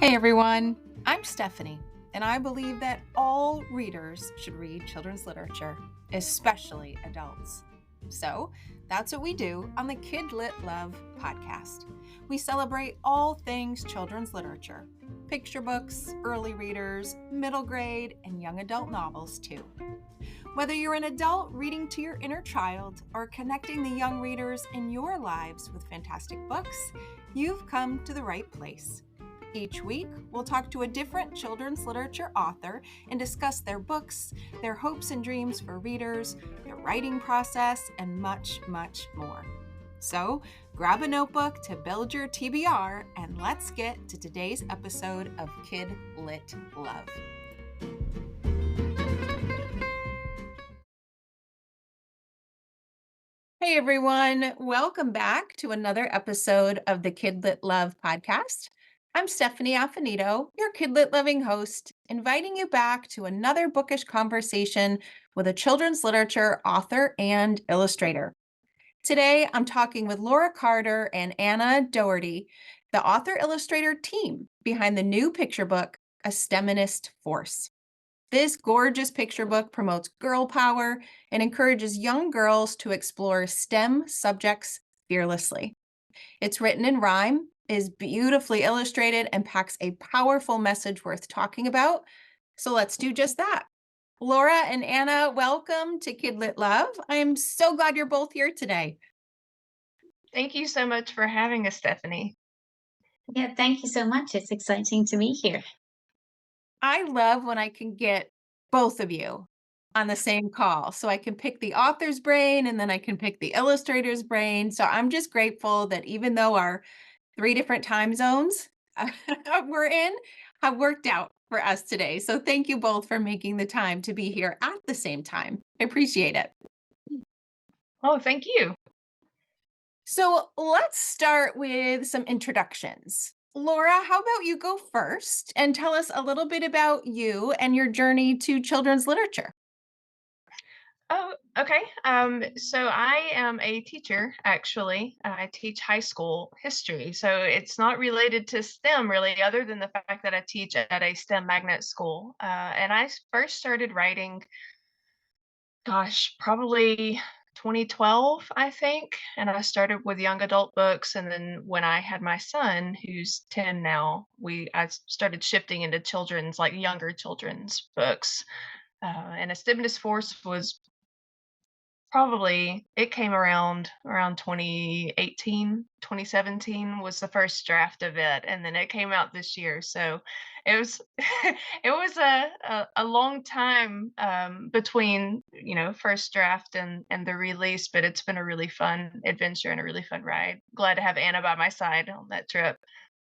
Hey everyone, I'm Stephanie, and I believe that all readers should read children's literature, especially adults. So that's what we do on the KidLit Love podcast. We celebrate all things children's literature, picture books, early readers, middle grade, and young adult novels too. Whether you're an adult reading to your inner child or connecting the young readers in your lives with fantastic books, you've come to the right place. Each week, we'll talk to a different children's literature author and discuss their books, their hopes and dreams for readers, their writing process, and much, much more. So grab a notebook to build your TBR, and let's get to today's episode of KidLit Love. Hey everyone, welcome back to another episode of the KidLit Love podcast. I'm Stephanie Affinito, your KidLit loving host, inviting you back to another bookish conversation with a children's literature author and illustrator. Today, I'm talking with Laura Carter and Anna Doherty, the author-illustrator team behind the new picture book, A STEMinist Force. This gorgeous picture book promotes girl power and encourages young girls to explore STEM subjects fearlessly. It's written in rhyme, is beautifully illustrated, and packs a powerful message worth talking about. So let's do just that. Laura and Anna, welcome to KidLit Love. I am so glad you're both here today. Thank you so much for having us, Stephanie. Yeah, thank you so much. It's exciting to be here. I love when I can get both of you on the same call. So I can pick the author's brain and then I can pick the illustrator's brain. So I'm just grateful that even though our 3 different time zones we're in have worked out for us today. So thank you both for making the time to be here at the same time. I appreciate it. Oh, thank you. So let's start with some introductions. Laura, how about you go first and tell us a little bit about you and your journey to children's literature? Oh, okay. So I am a teacher, actually. I teach high school history. So it's not related to STEM really, other than the fact that I teach at a STEM magnet school. And I first started writing, probably 2012, I think. And I started with young adult books. And then when I had my son, who's 10 now, I started shifting into children's, like younger children's books. And A STEMinist Force was probably it came around 2018, 2017 was the first draft of it, and then it came out this year. So it was it was a long time between first draft and the release, but it's been a really fun adventure and a really fun ride. Glad to have Anna by my side on that trip.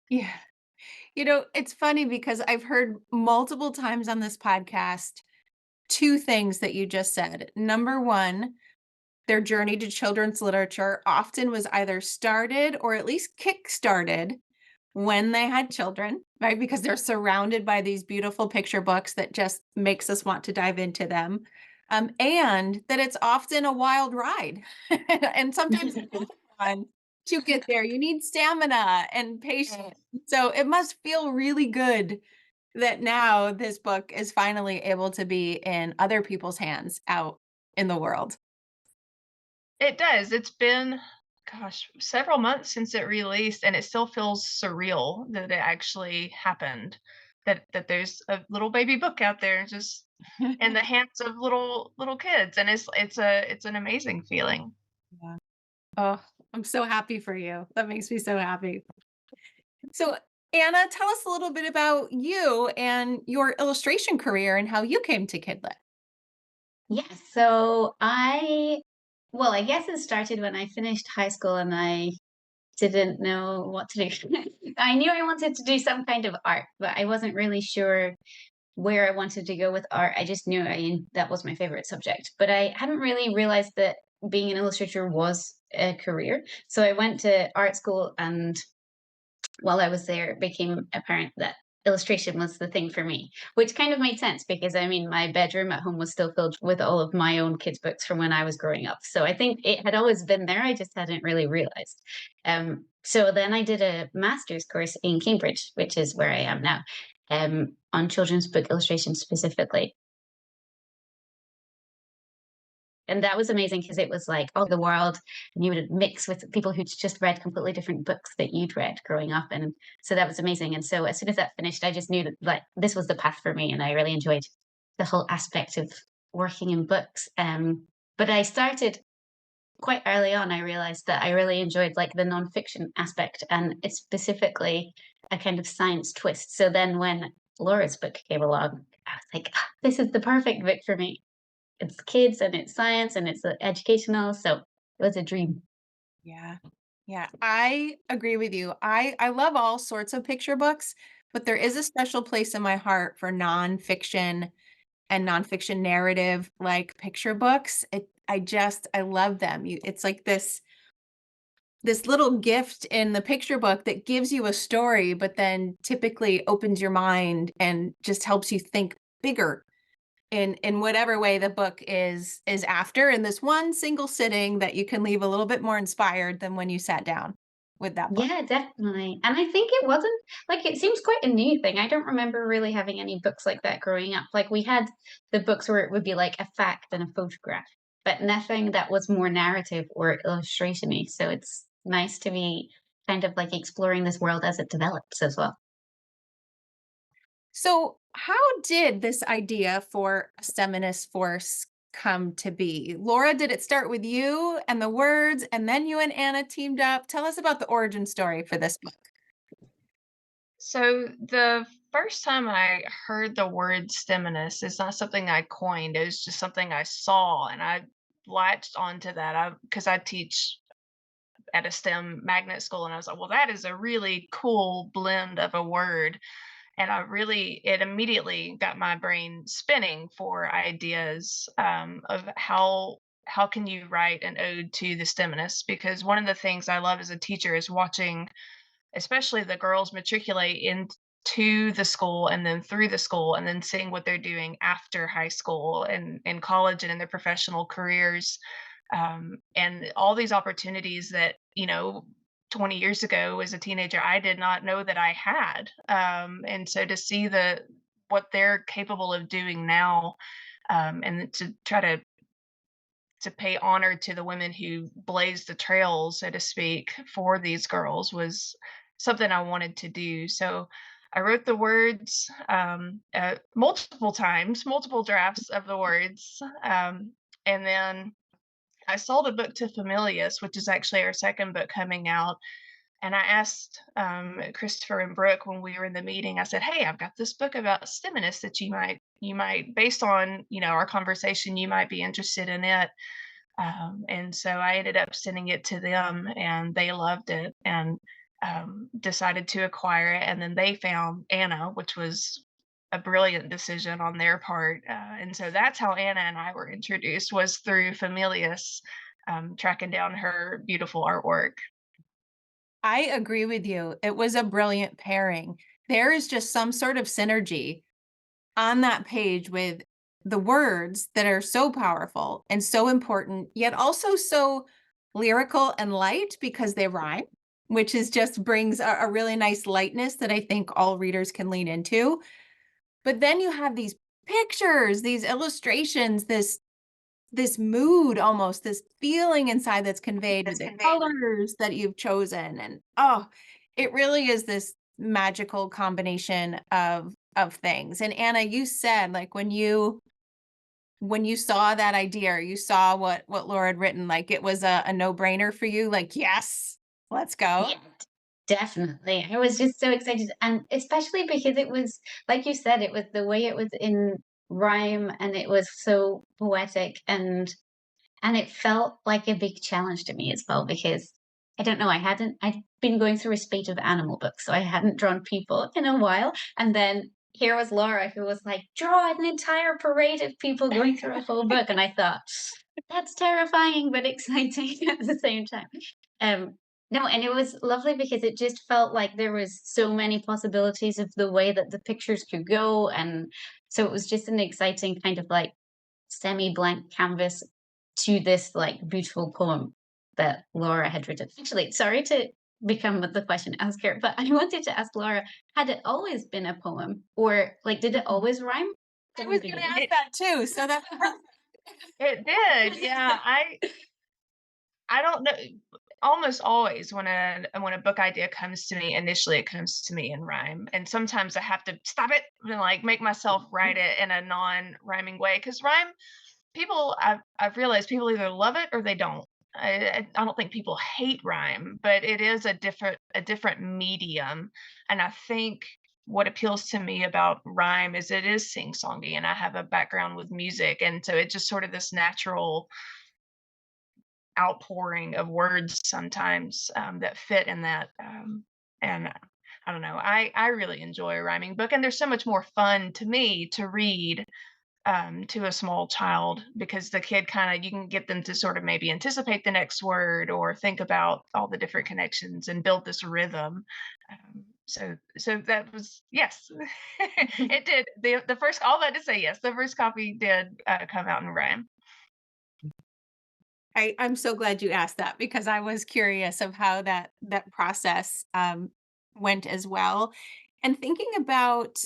Yeah. It's funny because I've heard multiple times on this podcast 2 things that you just said. Number 1, their journey to children's literature often was either started or at least kick-started when they had children, right? Because they're surrounded by these beautiful picture books that just makes us want to dive into them. And that it's often a wild ride. And sometimes it's fun to get there. You need stamina and patience. So it must feel really good that now this book is finally able to be in other people's hands out in the world. It does. It's been, several months since it released, and it still feels surreal that it actually happened. That there's a little baby book out there just in the hands of little kids, and it's an amazing feeling. Yeah. Oh, I'm so happy for you. That makes me so happy. So, Anna, tell us a little bit about you and your illustration career and how you came to KidLit. Yes, well, I guess it started when I finished high school and I didn't know what to do. I knew I wanted to do some kind of art, but I wasn't really sure where I wanted to go with art. I just knew that was my favorite subject, but I hadn't really realized that being an illustrator was a career. So I went to art school, and while I was there, it became apparent that illustration was the thing for me, which kind of made sense because I mean, my bedroom at home was still filled with all of my own kids' books from when I was growing up. So I think it had always been there. I just hadn't really realized. So then I did a master's course in Cambridge, which is where I am now, on children's book illustration specifically. And that was amazing because it was like all the world, and you would mix with people who'd just read completely different books that you'd read growing up. And so that was amazing. And so as soon as that finished, I just knew that like this was the path for me. And I really enjoyed the whole aspect of working in books. But I started quite early on, I realized that I really enjoyed like the nonfiction aspect and it's specifically a kind of science twist. So then when Laura's book came along, I was like, "Ah, this is the perfect book for me. It's kids and it's science and it's educational." So it was a dream. Yeah. Yeah, I agree with you. I love all sorts of picture books, but there is a special place in my heart for nonfiction and nonfiction narrative like picture books. I love them. It's like this little gift in the picture book that gives you a story, but then typically opens your mind and just helps you think bigger in whatever way the book is after in this one single sitting that you can leave a little bit more inspired than when you sat down with that book. Yeah, definitely. And I think it wasn't like it seems quite a new thing. I don't remember really having any books like that growing up. Like we had the books where it would be like a fact and a photograph, but nothing that was more narrative or illustration-y. So it's nice to be kind of like exploring this world as it develops as well. So, how did this idea for a STEMinist Force come to be? Laura, did it start with you and the words, and then you and Anna teamed up? Tell us about the origin story for this book. So the first time I heard the word STEMinist, it's not something I coined. It was just something I saw, and I latched onto that. I because I teach at a STEM magnet school, and I was like, well, that is a really cool blend of a word. And it immediately got my brain spinning for ideas of how can you write an ode to the STEMinists? Because one of the things I love as a teacher is watching especially the girls matriculate into the school and then through the school and then seeing what they're doing after high school and in college and in their professional careers, and all these opportunities that 20 years ago as a teenager I did not know that I had, and so to see the what they're capable of doing now, and to try to pay honor to the women who blazed the trail, so to speak, for these girls was something I wanted to do. So I wrote the words multiple times, multiple drafts of the words. And then I sold a book to Familius, which is actually our second book coming out. And I asked Christopher and Brooke when we were in the meeting. I said, "Hey, I've got this book about STEMinists that you might, based on our conversation, you might be interested in it." And so I ended up sending it to them, and they loved it and decided to acquire it. And then they found Anna, which was a brilliant decision on their part. And so that's how Anna and I were introduced was through Familius, tracking down her beautiful artwork. I agree with you. It was a brilliant pairing. There is just some sort of synergy on that page with the words that are so powerful and so important, yet also so lyrical and light because they rhyme, which is just brings a really nice lightness that I think all readers can lean into. But then you have these pictures, these illustrations, this mood almost, this feeling inside that's conveyed with the colors that you've chosen. And oh, it really is this magical combination of things. And Anna, you said like when you saw that idea or you saw what Laura had written, like it was a no-brainer for you, like, yes, let's go. Yeah, definitely. I was just so excited. And especially because it was, like you said, it was the way it was in rhyme and it was so poetic and it felt like a big challenge to me as well because I don't know, I'd been going through a spate of animal books, so I hadn't drawn people in a while. And then here was Laura who was like, draw an entire parade of people going through a whole book. And I thought, that's terrifying but exciting at the same time. No, and it was lovely because it just felt like there was so many possibilities of the way that the pictures could go, and so it was just an exciting kind of like semi-blank canvas to this like beautiful poem that Laura had written. Actually, sorry to become the question asker, but I wanted to ask Laura, had it always been a poem, or like did it always rhyme I from the was going to beginning? ask It that too. So that's it did, yeah. I don't know. Almost always when a book idea comes to me, initially it comes to me in rhyme, and sometimes I have to stop it and like make myself write it in a non-rhyming way because rhyme people I've realized people either love it or they don't. I don't think people hate rhyme, but it is a different medium, and I think what appeals to me about rhyme is it is sing-songy, and I have a background with music, and so it's just sort of this natural outpouring of words sometimes that fit in that. And I don't know. I really enjoy a rhyming book, and there's so much more fun to me to read to a small child because the kid kind of you can get them to sort of maybe anticipate the next word or think about all the different connections and build this rhythm. So that was yes, it did. The first all that to say yes, the first copy did come out in rhyme. I'm so glad you asked that because I was curious of how that process went as well. And thinking about,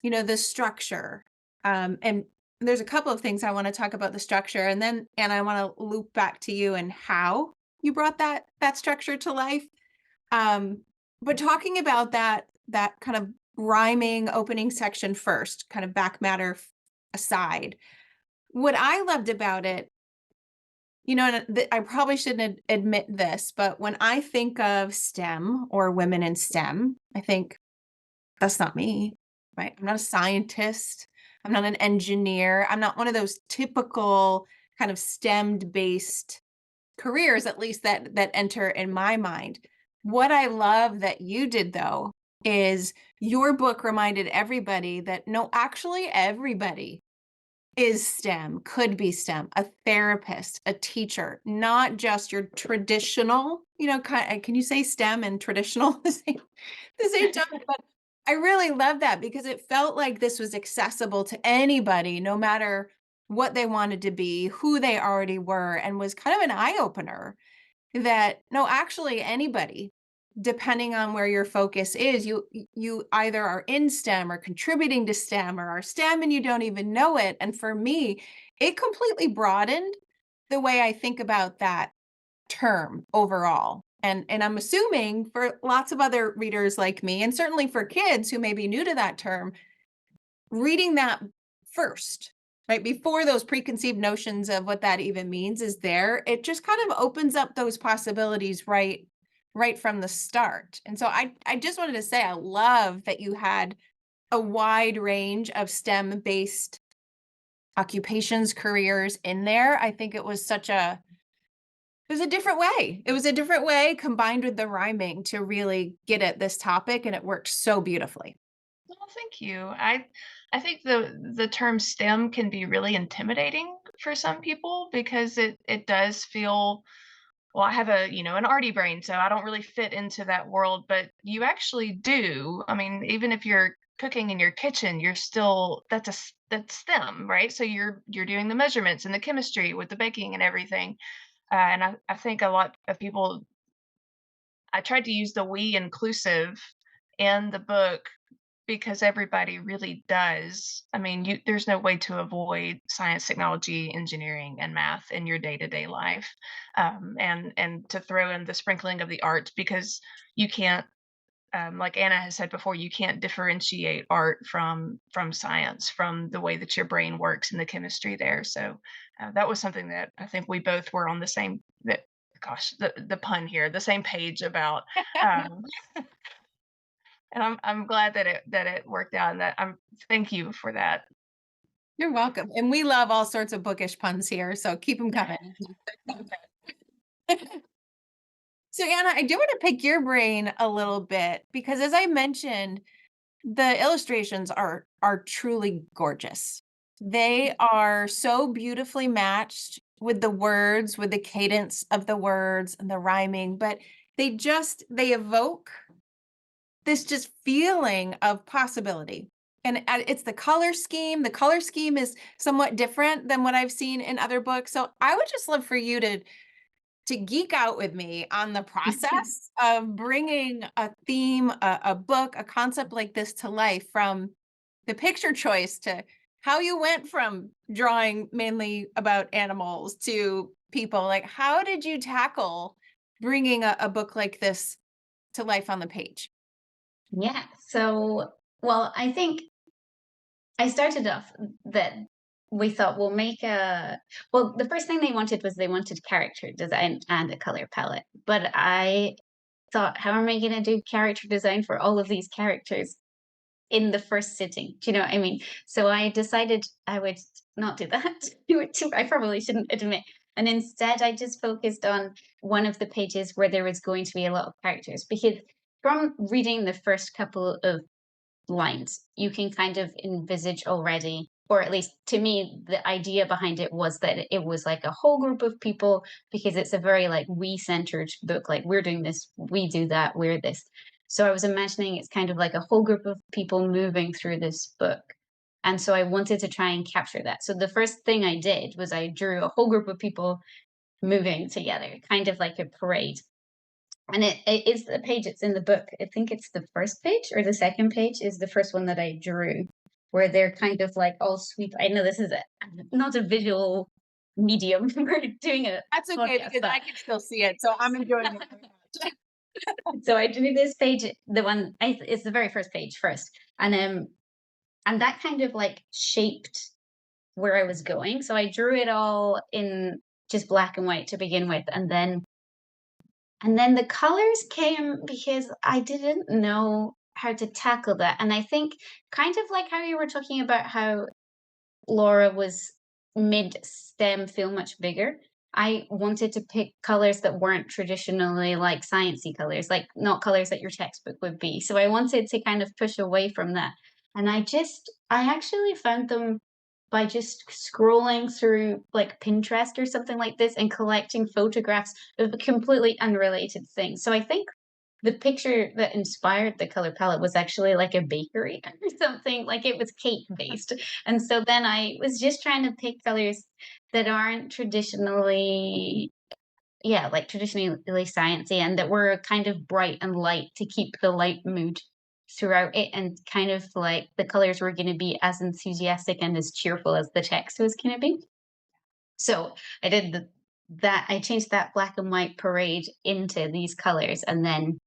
the structure. And there's a couple of things I want to talk about the structure and I want to loop back to you and how you brought that structure to life. Um, but talking about that kind of rhyming opening section first, kind of back matter aside. What I loved about it, and I probably shouldn't admit this, but when I think of STEM or women in STEM, I think that's not me, right? I'm not a scientist. I'm not an engineer. I'm not one of those typical kind of STEM based careers, at least that enter in my mind. What I love that you did though is your book reminded everybody that no, actually everybody is STEM, could be STEM, a therapist, a teacher, not just your traditional, can you say STEM and traditional the same time? But I really love that because it felt like this was accessible to anybody, no matter what they wanted to be, who they already were, and was kind of an eye opener that no, actually anybody, depending on where your focus is, you either are in STEM or contributing to STEM or are STEM and you don't even know it. And for me, it completely broadened the way I think about that term overall. And I'm assuming for lots of other readers like me, and certainly for kids who may be new to that term, reading that first, right? Before those preconceived notions of what that even means is there, it just kind of opens up those possibilities right from the start. And so I just wanted to say I love that you had a wide range of STEM based occupations, careers in there. I think it was a different way. It was a different way combined with the rhyming to really get at this topic, and it worked so beautifully. Well, thank you. I think the term STEM can be really intimidating for some people because it does feel well, I have an arty brain, so I don't really fit into that world, but you actually do. I mean, even if you're cooking in your kitchen, you're still that's STEM, right? So you're doing the measurements and the chemistry with the baking and everything. And I think a lot of people I tried to use the we inclusive in the book because everybody really does. I mean, there's no way to avoid science, technology, engineering, and math in your day-to-day life. And to throw in the sprinkling of the arts because you can't, like Anna has said before, you can't differentiate art from science, from the way that your brain works and the chemistry there. So that was something that I think we both were on the same. That gosh, the pun here, the same page about. Um, and I'm glad that it worked out and that I'm thank you for that. You're welcome. And we love all sorts of bookish puns here, so keep them coming. So Anna, I do want to pick your brain a little bit because as I mentioned, the illustrations are truly gorgeous. They are so beautifully matched with the words, with the cadence of the words and the rhyming, but they evoke this just feeling of possibility. And it's the color scheme. The color scheme is somewhat different than what I've seen in other books. So I would just love for you to geek out with me on the process of bringing a theme, a book, a concept like this to life, from the picture choice to how you went from drawing mainly about animals to people. Like, how did you tackle bringing a book like this to life on the page? Yeah. So, well, I think I started off that we thought we'll make a well, the first thing they wanted character design and a color palette. But I thought, how am I going to do character design for all of these characters in the first sitting? Do you know what I mean? So I decided I would not do that, which I probably shouldn't admit. And instead, I just focused on one of the pages where there was going to be a lot of characters, because from reading the first couple of lines, you can kind of envisage already, or at least to me, the idea behind it was that it was like a whole group of people, because it's a very like we centered book, like we're doing this, we do that, we're this. So I was imagining it's kind of like a whole group of people moving through this book. And so I wanted to try and capture that. So the first thing I did was I drew a whole group of people moving together, kind of like a parade. And it is the page, it's in the book. I think it's the first page or the second page is the first one that I drew, where they're kind of like all sweep. I know this is not a visual medium. We're doing a That's okay podcast, because but I can still see it, so I'm enjoying it very much. so I drew this page, the one it's the very first page first, and that kind of like shaped where I was going. So I drew it all in just black and white to begin with, and then the colors came because I didn't know how to tackle that. And I think kind of like how you were talking about how Laura was mid STEM feel much bigger. I wanted to pick colors that weren't traditionally like sciencey colors, like not colors that your textbook would be. So I wanted to kind of push away from that. And I actually found them by just scrolling through like Pinterest or something like this and collecting photographs of completely unrelated things. So I think the picture that inspired the color palette was actually like a bakery or something, like it was cake based. And so then I was just trying to pick colors that aren't traditionally, yeah, like traditionally sciencey, and that were kind of bright and light to keep the light mood throughout it, and kind of like the colors were going to be as enthusiastic and as cheerful as the text was going to be. So I did that. I changed that black and white parade into these colors, and then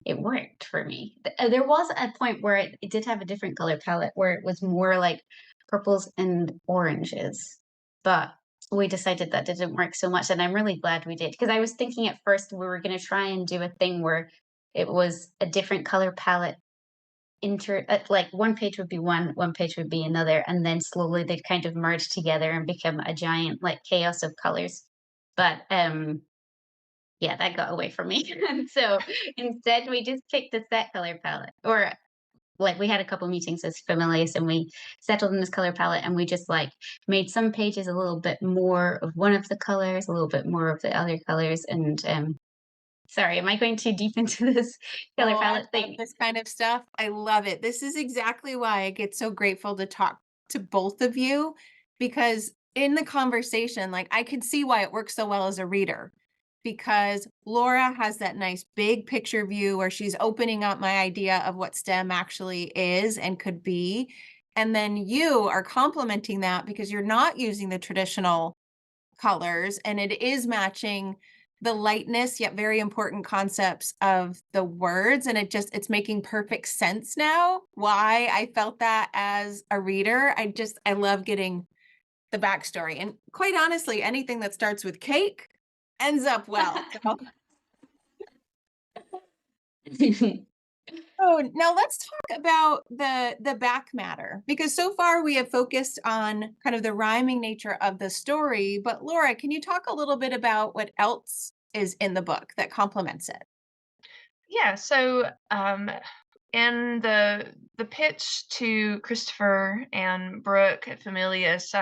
it worked for me. There was a point where it did have a different color palette where it was more like purples and oranges, but we decided that didn't work so much, and I'm really glad we did, because I was thinking at first we were going to try and do a thing where it was a different color palette like one page would be one page would be another, and then slowly they'd kind of merge together and become a giant like chaos of colors. But yeah, that got away from me. And so instead, we just picked a set color palette, or like we had a couple meetings as familiars, and we settled on this color palette, and we just like made some pages a little bit more of one of the colors, a little bit more of the other colors. And sorry, am I going too deep into this color Oh, I palette love thing? this kind of stuff. I love it. This is exactly why I get so grateful to talk to both of you, because in the conversation, like, I could see why it works so well as a reader, because Laura has that nice big picture view where she's opening up my idea of what STEM actually is and could be. And then you are complementing that because you're not using the traditional colors, and it is matching the lightness yet very important concepts of the words, and it's making perfect sense now why I felt that as a reader. I love getting the backstory, and quite honestly, anything that starts with cake ends up well. So, oh, now let's talk about the back matter, because so far we have focused on kind of the rhyming nature of the story. But Laura, can you talk a little bit about what else is in the book that complements it? Yeah, so in the pitch to Christopher and Brooke at Familius,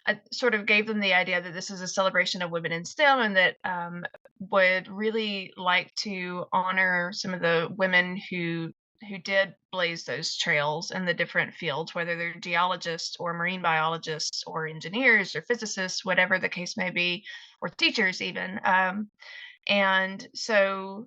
I sort of gave them the idea that this is a celebration of women in STEM, and that would really like to honor some of the women who did blaze those trails in the different fields, whether they're geologists or marine biologists or engineers or physicists, whatever the case may be, or teachers even. And so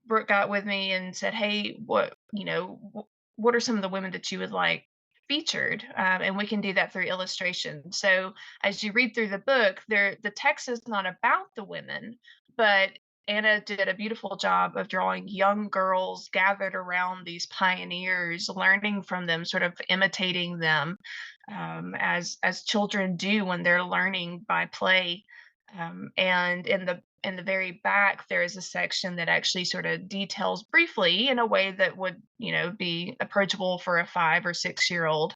Brooke got with me and said, "Hey, what are some of the women that you would like featured?" And we can do that through illustration. So as you read through the book, the text is not about the women, but Anna did a beautiful job of drawing young girls gathered around these pioneers, learning from them, sort of imitating them, as children do when they're learning by play. And in the very back, there is a section that actually sort of details briefly, in a way that would, be approachable for a 5 or 6 year old,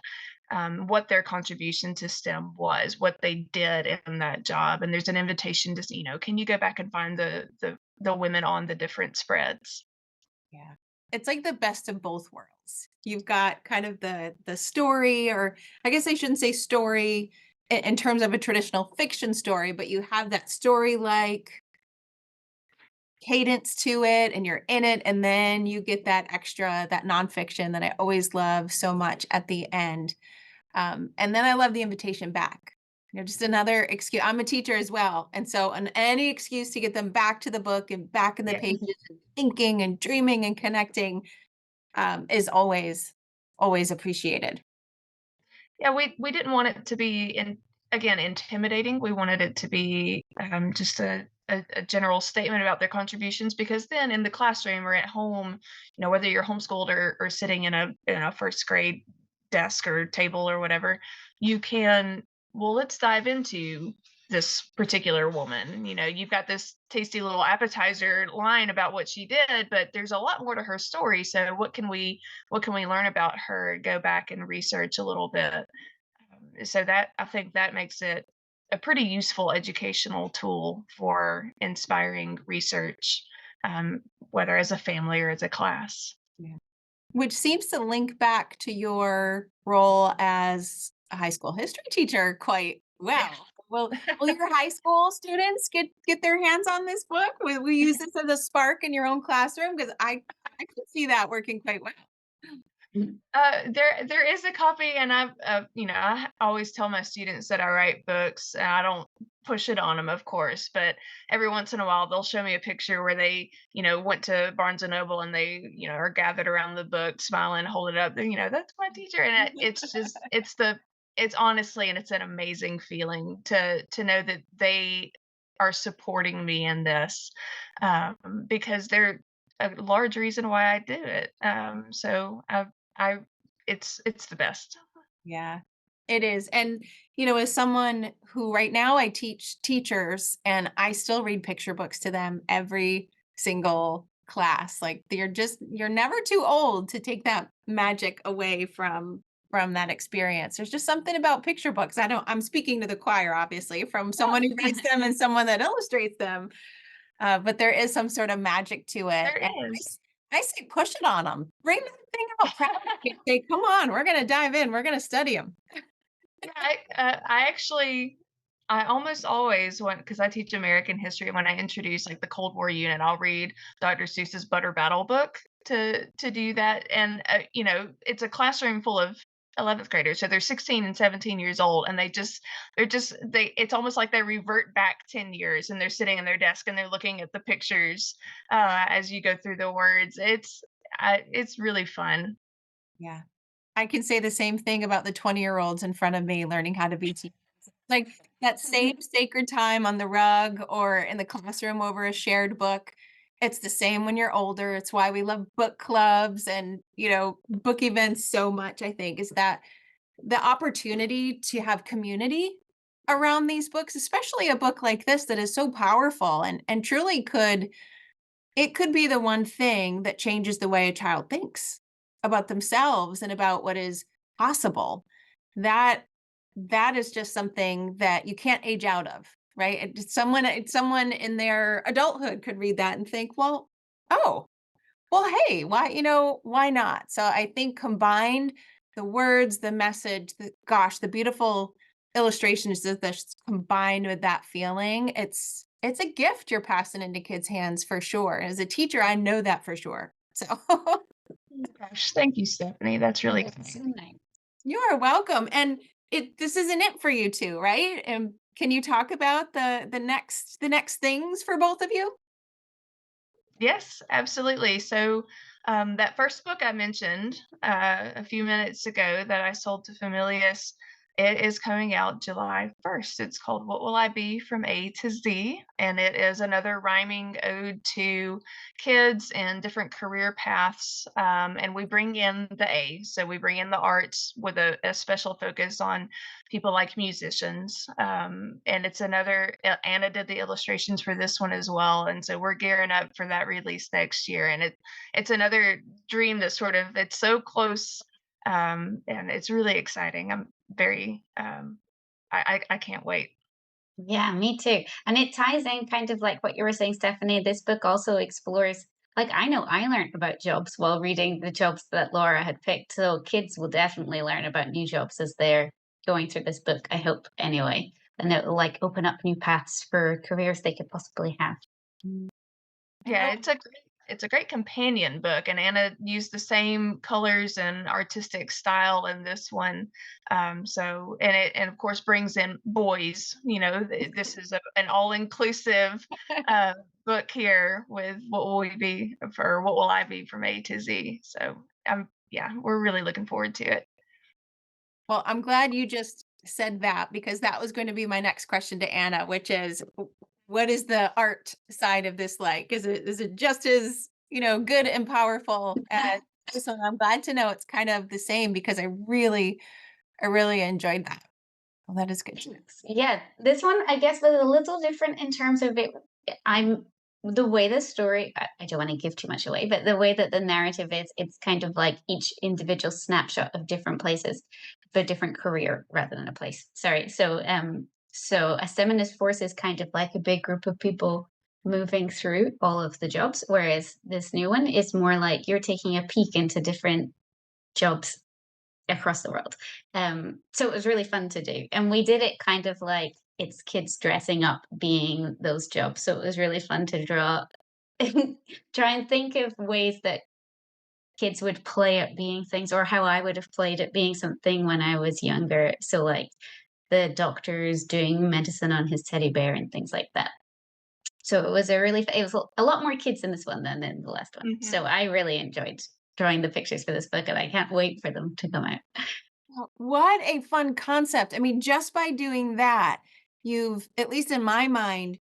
what their contribution to STEM was, what they did in that job. And there's an invitation to, can you go back and find the women on the different spreads? Yeah. It's like the best of both worlds. You've got kind of the story, or I guess I shouldn't say story in terms of a traditional fiction story, but you have that story like cadence to it and you're in it, and then you get that extra, that nonfiction that I always love so much at the end. And then I love the invitation back. Just another excuse. I'm a teacher as well. And so any excuse to get them back to the book and back in the Yeah. pages and thinking and dreaming and connecting, is always appreciated. Yeah, we didn't want it to be again intimidating. We wanted it to be just a general statement about their contributions, because then in the classroom or at home, whether you're homeschooled or sitting in a first grade desk or table or whatever, you can, well, let's dive into this particular woman. You've got this tasty little appetizer line about what she did, but there's a lot more to her story. So what can we learn about her? Go back and research a little bit. So that, I think, that makes it a pretty useful educational tool for inspiring research, whether as a family or as a class. Yeah. Which seems to link back to your role as a high school history teacher quite Yeah. well. Will your high school students get their hands on this book? Will we use this as a spark in your own classroom? Because I could see that working quite well. There is a copy, and I always tell my students that I write books, and I don't push it on them, of course. But every once in a while, they'll show me a picture where they, went to Barnes and Noble, and they, are gathered around the book, smiling, hold it up. That's my teacher, and it's just, it's honestly, and it's an amazing feeling to know that they are supporting me in this, because they're a large reason why I do it. So I it's the best. Yeah, it is. And, as someone who right now I teach teachers and I still read picture books to them every single class. Like you're never too old to take that magic away from that experience. There's just something about picture books. I'm speaking to the choir, obviously, from someone who reads them and someone that illustrates them. But there is some sort of magic to it. There And is. I say push it on them. Bring that thing out proud. Say, come on, we're going to dive in. We're going to study them. Yeah, I actually, I almost always want, because I teach American history, when I introduce like the Cold War unit, I'll read Dr. Seuss's Butter Battle book to do that. And it's a classroom full of 11th graders, so they're 16 and 17 years old, and they it's almost like they revert back 10 years, and they're sitting in their desk and they're looking at the pictures, as you go through the words. It's really fun. Yeah. I can say the same thing about the 20-year-olds in front of me learning how to be teachers. Like that same sacred time on the rug or in the classroom over a shared book. It's the same when you're older. It's why we love book clubs and, book events so much, I think, is that the opportunity to have community around these books, especially a book like this that is so powerful and truly could be the one thing that changes the way a child thinks about themselves and about what is possible. That that is just something that you can't age out of, right? Someone in their adulthood could read that and think, well, oh, well, hey, why not? So I think combined, the words, the message, the beautiful illustrations that's combined with that feeling, it's a gift you're passing into kids' hands for sure. As a teacher, I know that for sure. So Gosh, thank you, Stephanie. That's really That's so kind. nice. you are welcome. And this isn't it for you two, right? And can you talk about the next things for both of you? Yes, absolutely. So, that first book I mentioned a few minutes ago that I sold to Familius, it is coming out July 1st. It's called What Will I Be from A to Z? And it is another rhyming ode to kids and different career paths. And we bring in the A. So we bring in the arts with a special focus on people like musicians. And it's another, Anna did the illustrations for this one as well. And so we're gearing up for that release next year. And it's another dream that sort of, it's so close. And it's really exciting. I'm very, I can't wait. Yeah, me too. And it ties in kind of like what you were saying, Stephanie. This book also explores, like, I know I learned about jobs while reading the jobs that Laura had picked. So kids will definitely learn about new jobs as they're going through this book, I hope, anyway. And it will like open up new paths for careers they could possibly have. I know. Yeah, it's a great companion book, and Anna used the same colors and artistic style in this one. So and of course brings in boys. This is an all-inclusive book here with what will we be for what will I be from A to Z. So yeah, we're really looking forward to it. Well, I'm glad you just said that because that was going to be my next question to Anna, which is what is the art side of this like? Is it just as, good and powerful as this one? I'm glad to know it's kind of the same because I really enjoyed that. Well, that is good. Thanks. Yeah, this one I guess was a little different in terms of it. I'm the way the story. I don't want to give too much away, but the way that the narrative is, it's kind of like each individual snapshot of different places, for a different career rather than a place. Sorry. So a STEMinist Force is kind of like a big group of people moving through all of the jobs, whereas this new one is more like you're taking a peek into different jobs across the world. So it was really fun to do. And we did it kind of like it's kids dressing up being those jobs. So it was really fun to draw, try and think of ways that kids would play at being things or how I would have played at being something when I was younger. So like the doctor's doing medicine on his teddy bear and things like that. So it was a lot more kids in this one than in the last one. Mhm. So I really enjoyed drawing the pictures for this book and I can't wait for them to come out. Well, what a fun concept. I mean, just by doing that, you've, at least in my mind,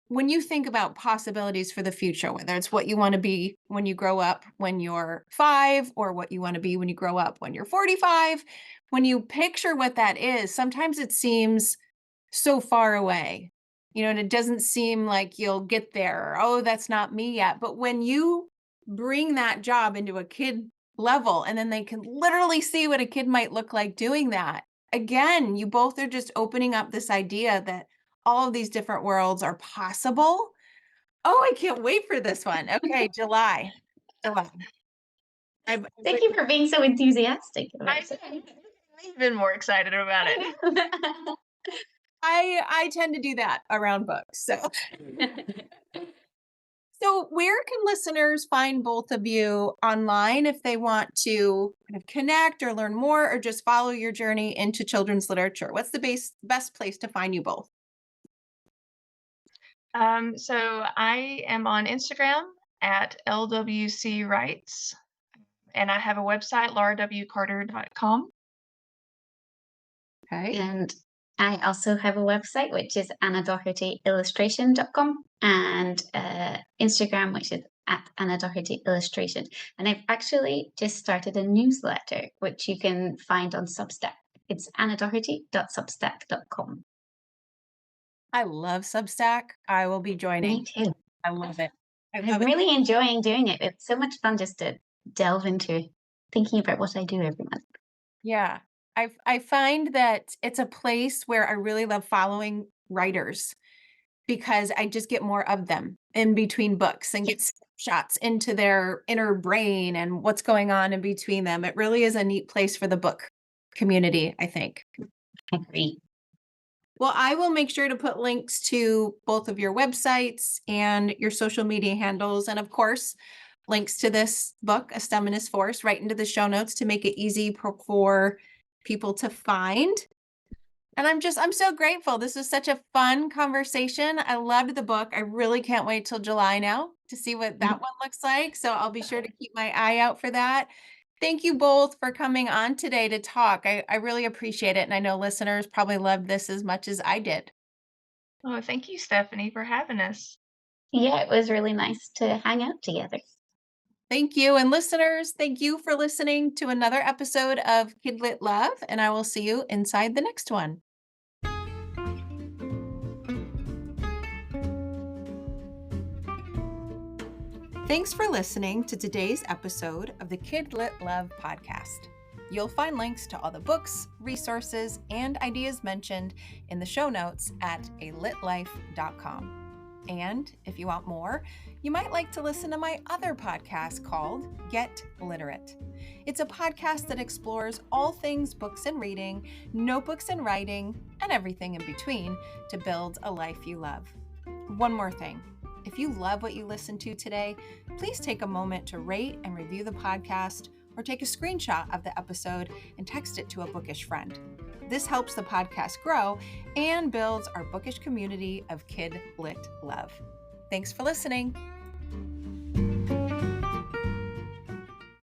when you think about possibilities for the future, whether it's what you want to be when you grow up when you're 5 or what you want to be when you grow up when you're 45, when you picture what that is, sometimes it seems so far away. And it doesn't seem like you'll get there. Or, oh, that's not me yet. But when you bring that job into a kid level and then they can literally see what a kid might look like doing that, again, you both are just opening up this idea that all of these different worlds are possible. Oh, I can't wait for this one. Okay, July. July. I'm Thank you for being so enthusiastic about it. I'm even more excited about it. I tend to do that around books. So where can listeners find both of you online if they want to kind of connect or learn more or just follow your journey into children's literature? What's the best place to find you both? So I am on Instagram at LWC Writes, and I have a website, laurawcarter.com. Okay. And I also have a website, which is annadohertyillustration.com, and Instagram, which is at Anna Doherty Illustration. And I've actually just started a newsletter, which you can find on Substack. It's annadoherty.substack.com. I love Substack. I will be Me joining. too. I love it. I I'm love it. really enjoying doing it. It's so much fun just to delve into thinking about what I do every month. Yeah. I find that it's a place where I really love following writers because I just get more of them in between books and get snapshots into their inner brain and what's going on in between them. It really is a neat place for the book community, I think. Agree. Well, I will make sure to put links to both of your websites and your social media handles. And of course, links to this book, A STEMinist Force, right into the show notes to make it easy for people to find. And I'm so grateful. This was such a fun conversation. I loved the book. I really can't wait till July now to see what that one looks like. So I'll be sure to keep my eye out for that. Thank you both for coming on today to talk. I really appreciate it. And I know listeners probably loved this as much as I did. Oh, thank you, Stephanie, for having us. Yeah, it was really nice to hang out together. Thank you. And listeners, thank you for listening to another episode of KidLit Love. And I will see you inside the next one. Thanks for listening to today's episode of the KidLit Love podcast. You'll find links to all the books, resources, and ideas mentioned in the show notes at alitlife.com. And if you want more, you might like to listen to my other podcast called Get Literate. It's a podcast that explores all things books and reading, notebooks and writing, and everything in between to build a life you love. One more thing. If you love what you listened to today, please take a moment to rate and review the podcast or take a screenshot of the episode and text it to a bookish friend. This helps the podcast grow and builds our bookish community of KidLit Love. Thanks for listening.